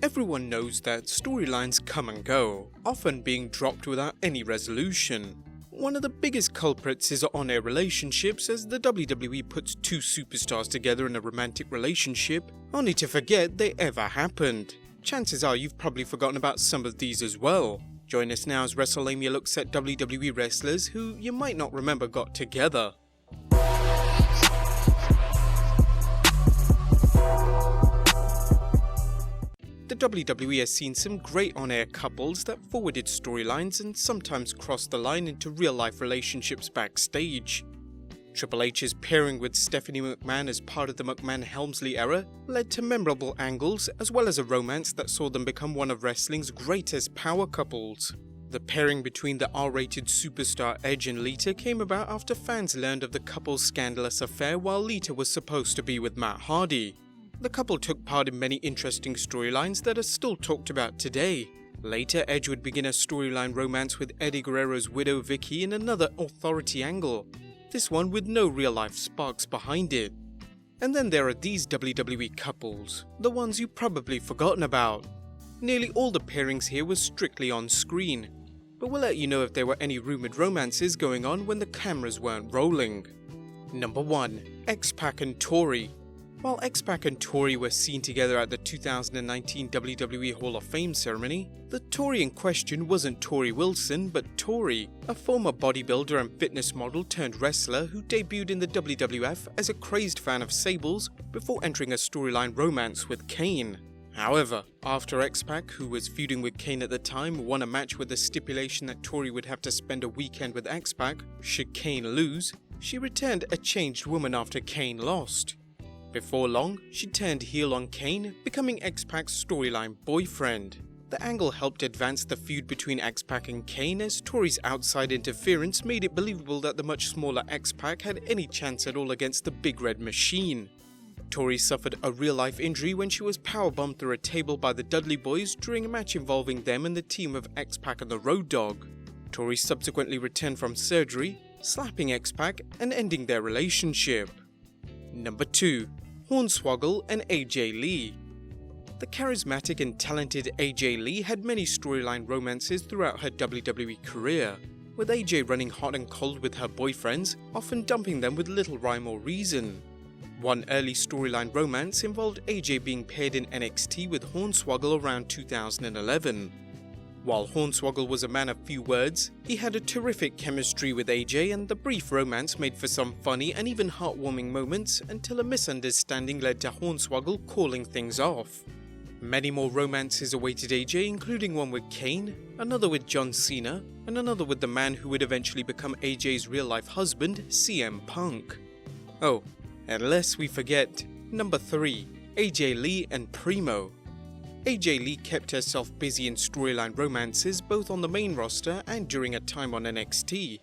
Everyone knows that storylines come and go, often being dropped without any resolution. One of the biggest culprits is on-air relationships, as the WWE puts two superstars together in a romantic relationship, only to forget they ever happened. Chances are you've probably forgotten about some of these as well. Join us now as Wrestlelamia looks at WWE wrestlers who you might not remember got together. The WWE has seen some great on-air couples that forwarded storylines and sometimes crossed the line into real-life relationships backstage. Triple H's pairing with Stephanie McMahon as part of the McMahon-Helmsley era led to memorable angles, as well as a romance that saw them become one of wrestling's greatest power couples. The pairing between the R-rated superstar Edge and Lita came about after fans learned of the couple's scandalous affair while Lita was supposed to be with Matt Hardy. The couple took part in many interesting storylines that are still talked about today. Later, Edge would begin a storyline romance with Eddie Guerrero's widow Vicky in another authority angle, this one with no real-life sparks behind it. And then there are these WWE couples, the ones you've probably forgotten about. Nearly all the pairings here were strictly on screen, but we'll let you know if there were any rumoured romances going on when the cameras weren't rolling. Number 1. X-PAC and TORI. While X-PAC and TORI were seen together at the 2019 WWE Hall of Fame ceremony, the TORI in question wasn't Tori Wilson, but Tori, a former bodybuilder and fitness model turned wrestler who debuted in the WWF as a crazed fan of sables before entering a storyline romance with Kane. However, after X-PAC, who was feuding with Kane at the time, won a match with the stipulation that Tori would have to spend a weekend with X-PAC should Kane lose, she returned a changed woman after Kane lost. Before long, she turned heel on Kane, becoming X-PAC's storyline boyfriend. The angle helped advance the feud between X-PAC and Kane, as Tori's outside interference made it believable that the much smaller X-PAC had any chance at all against the Big Red Machine. Tori suffered a real-life injury when she was powerbombed through a table by the Dudley Boys during a match involving them and the team of X-PAC and the Road Dogg. Tori subsequently returned from surgery, slapping X-PAC and ending their relationship. Number 2. Hornswoggle and AJ Lee. The charismatic and talented AJ Lee had many storyline romances throughout her WWE career, with AJ running hot and cold with her boyfriends, often dumping them with little rhyme or reason. One early storyline romance involved AJ being paired in NXT with Hornswoggle around 2011. While Hornswoggle was a man of few words, he had a terrific chemistry with AJ, and the brief romance made for some funny and even heartwarming moments until a misunderstanding led to Hornswoggle calling things off. Many more romances awaited AJ, including one with Kane, another with John Cena, and another with the man who would eventually become AJ's real-life husband, CM Punk. Oh, and lest we forget, number 3, AJ Lee and PRIMO. AJ Lee kept herself busy in storyline romances both on the main roster and during a time on NXT.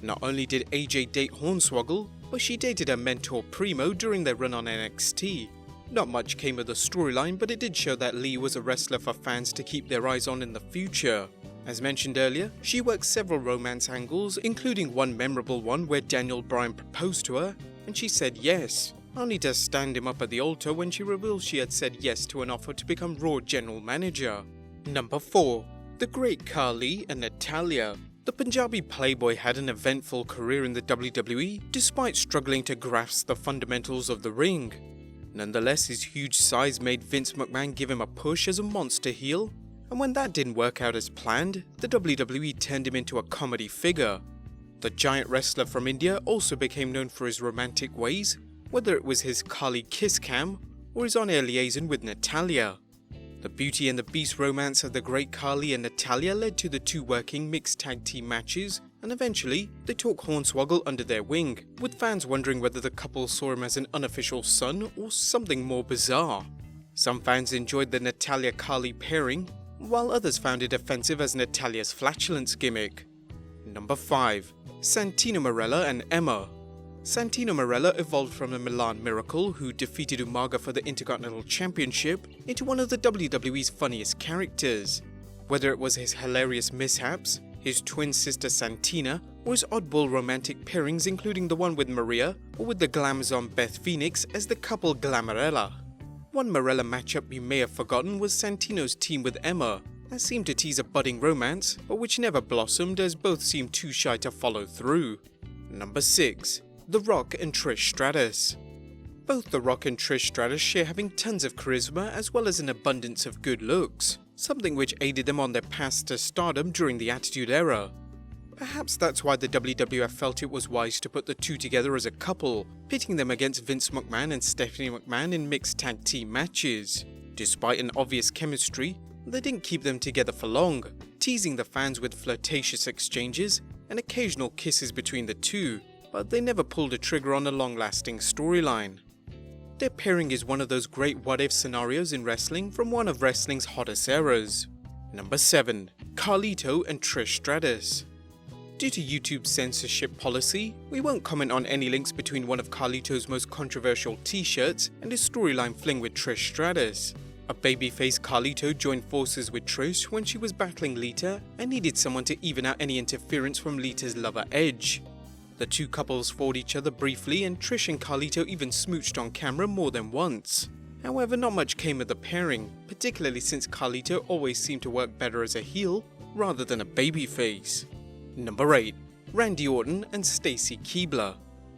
Not only did AJ date Hornswoggle, but she dated her mentor PRIMO during their run on NXT. Not much came of the storyline, but it did show that Lee was a wrestler for fans to keep their eyes on in the future. As mentioned earlier, she worked several romance angles, including one memorable one where Daniel Bryan proposed to her, and she said yes, only to stand him up at the altar when she revealed she had said yes to an offer to become Raw General Manager. Number 4. The Great KHALI and NATALYA. The Punjabi playboy had an eventful career in the WWE despite struggling to grasp the fundamentals of the ring. Nonetheless, his huge size made Vince McMahon give him a push as a monster heel, and when that didn't work out as planned, the WWE turned him into a comedy figure. The giant wrestler from India also became known for his romantic ways, whether it was his KALI kiss cam or his on-air liaison with NATALYA. The Beauty and the Beast romance of the Great KHALI and NATALYA led to the two working mixed tag team matches, and eventually they took Hornswoggle under their wing, with fans wondering whether the couple saw him as an unofficial son or something more bizarre. Some fans enjoyed the NATALYA-KALI pairing, while others found it offensive as NATALYA's flatulence gimmick. Number 5. Santino Marella and Emma. Santino Marella evolved from the Milan Miracle, who defeated Umaga for the Intercontinental Championship, into one of the WWE's funniest characters. Whether it was his hilarious mishaps, his twin sister Santina, or his oddball romantic pairings including the one with Maria, or with the glamazon Beth Phoenix as the couple Glamarella. One Marella matchup you may have forgotten was Santino's team with Emma. That seemed to tease a budding romance, but which never blossomed as both seemed too shy to follow through. Number 6. The Rock and TRISH Stratus. Both The Rock and TRISH Stratus share having tons of charisma as well as an abundance of good looks, something which aided them on their path to stardom during the Attitude Era. Perhaps that's why the WWF felt it was wise to put the two together as a couple, pitting them against Vince McMahon and Stephanie McMahon in mixed tag team matches. Despite an obvious chemistry, they didn't keep them together for long, teasing the fans with flirtatious exchanges and occasional kisses between the two, but they never pulled a trigger on a long-lasting storyline. Their pairing is one of those great what-if scenarios in wrestling from one of wrestling's hottest eras. Number 7. CARLITO and TRISH Stratus. Due to YouTube's censorship policy, we won't comment on any links between one of CARLITO's most controversial t-shirts and his storyline fling with TRISH Stratus. A babyface CARLITO joined forces with Trish when she was battling Lita and needed someone to even out any interference from Lita's lover Edge. The two couples fought each other briefly and Trish and CARLITO even smooched on camera more than once. However, not much came of the pairing, particularly since CARLITO always seemed to work better as a heel rather than a babyface. Number 8. Randy Orton and STACY KEIBLER.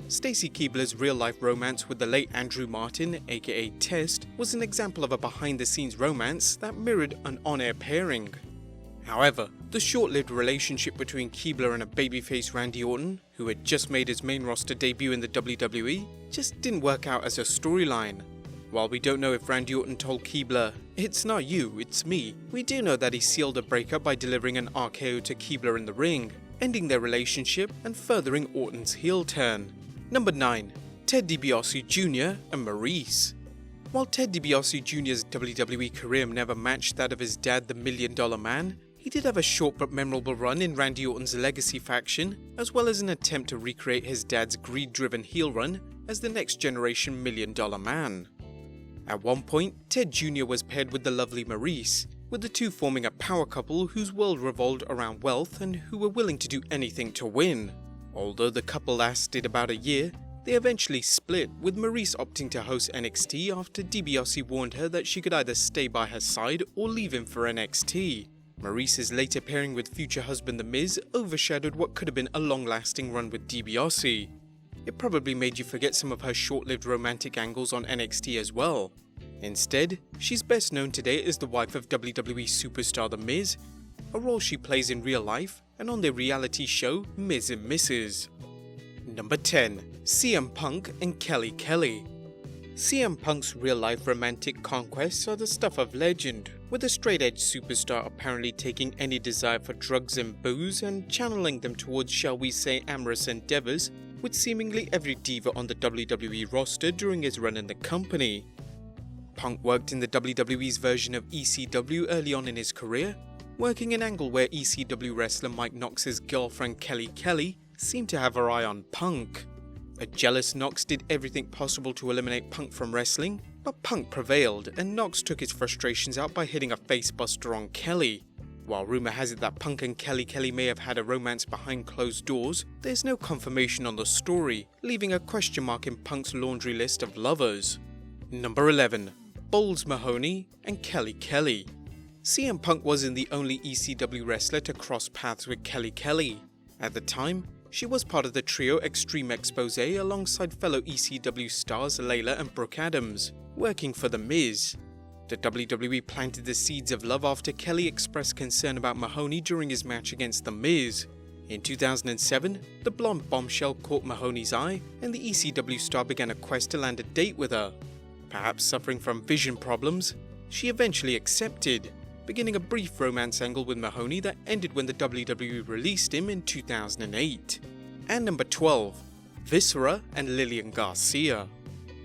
STACY KEIBLER's real-life romance with the late Andrew Martin, aka Test, was an example of a behind-the-scenes romance that mirrored an on-air pairing. However, the short-lived relationship between KEIBLER and a babyface Randy Orton, who had just made his main roster debut in the WWE, just didn't work out as a storyline. While we don't know if Randy Orton told KEIBLER, "It's not you, it's me," we do know that he sealed a breakup by delivering an RKO to KEIBLER in the ring, ending their relationship and furthering Orton's heel turn. Number 9. Ted DiBiase Jr. and MARYSE. While Ted DiBiase Jr.'s WWE career never matched that of his dad, the $1 Million Man, he did have a short but memorable run in Randy Orton's Legacy faction, as well as an attempt to recreate his dad's greed-driven heel run as the next generation $1 Million Man. At one point, Ted Jr. was paired with the lovely MARYSE, with the two forming a power couple whose world revolved around wealth and who were willing to do anything to win. Although the couple lasted about a year, they eventually split, with MARYSE opting to host NXT after DiBiase warned her that she could either stay by her side or leave him for NXT. MARYSE's later pairing with future husband The Miz overshadowed what could have been a long-lasting run with DiBiase. It probably made you forget some of her short-lived romantic angles on NXT as well. Instead, she's best known today as the wife of WWE superstar The Miz, a role she plays in real life and on their reality show Miz and Mrs. Number 10. CM Punk and Kelly Kelly. CM Punk's real-life romantic conquests are the stuff of legend, with a straight-edge superstar apparently taking any desire for drugs and booze and channeling them towards, shall we say, amorous endeavors with seemingly every diva on the WWE roster during his run in the company. Punk worked in the WWE's version of ECW early on in his career, working an angle where ECW wrestler Mike Knox's girlfriend Kelly Kelly seemed to have her eye on Punk. A jealous Knox did everything possible to eliminate Punk from wrestling, but Punk prevailed and Knox took his frustrations out by hitting a facebuster on Kelly. While rumour has it that Punk and Kelly Kelly may have had a romance behind closed doors, there's no confirmation on the story, leaving a question mark in Punk's laundry list of lovers. Number 11. Bowles Mahoney and Kelly Kelly. CM Punk wasn't the only ECW wrestler to cross paths with Kelly Kelly. At the time, she was part of the trio Extreme Expose alongside fellow ECW stars Layla and Brooke Adams, working for The Miz. The WWE planted the seeds of love after Kelly expressed concern about Mahoney during his match against The Miz. In 2007, the blonde bombshell caught Mahoney's eye, and the ECW star began a quest to land a date with her. Perhaps suffering from vision problems, she eventually accepted, beginning a brief romance angle with Mahoney that ended when the WWE released him in 2008. And number 12. VISCERA and LILLIAN Garcia.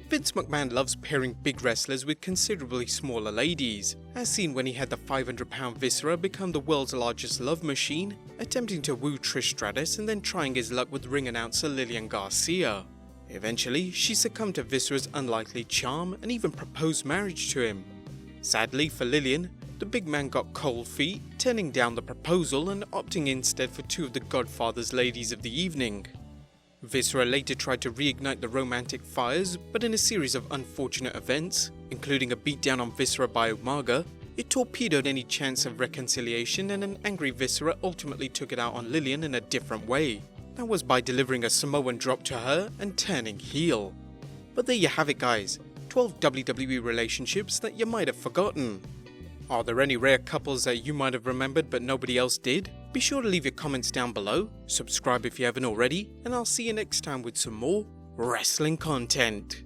Vince McMahon loves pairing big wrestlers with considerably smaller ladies, as seen when he had the 500-pound Viscera become the world's largest love machine, attempting to woo Trish Stratus and then trying his luck with ring announcer LILLIAN Garcia. Eventually, she succumbed to Viscera's unlikely charm and even proposed marriage to him. Sadly for LILLIAN, the big man got cold feet, turning down the proposal and opting instead for two of the Godfather's ladies of the evening. Viscera later tried to reignite the romantic fires, but in a series of unfortunate events, including a beatdown on Viscera by Umaga. It torpedoed any chance of reconciliation, and an angry Viscera ultimately took it out on Lillian in a different way. That was by delivering a Samoan drop to her and turning heel. But there you have it guys, 12 WWE relationships that you might have forgotten. Are there any rare couples that you might have remembered but nobody else did? Be sure to leave your comments down below, subscribe if you haven't already, and I'll see you next time with some more wrestling content.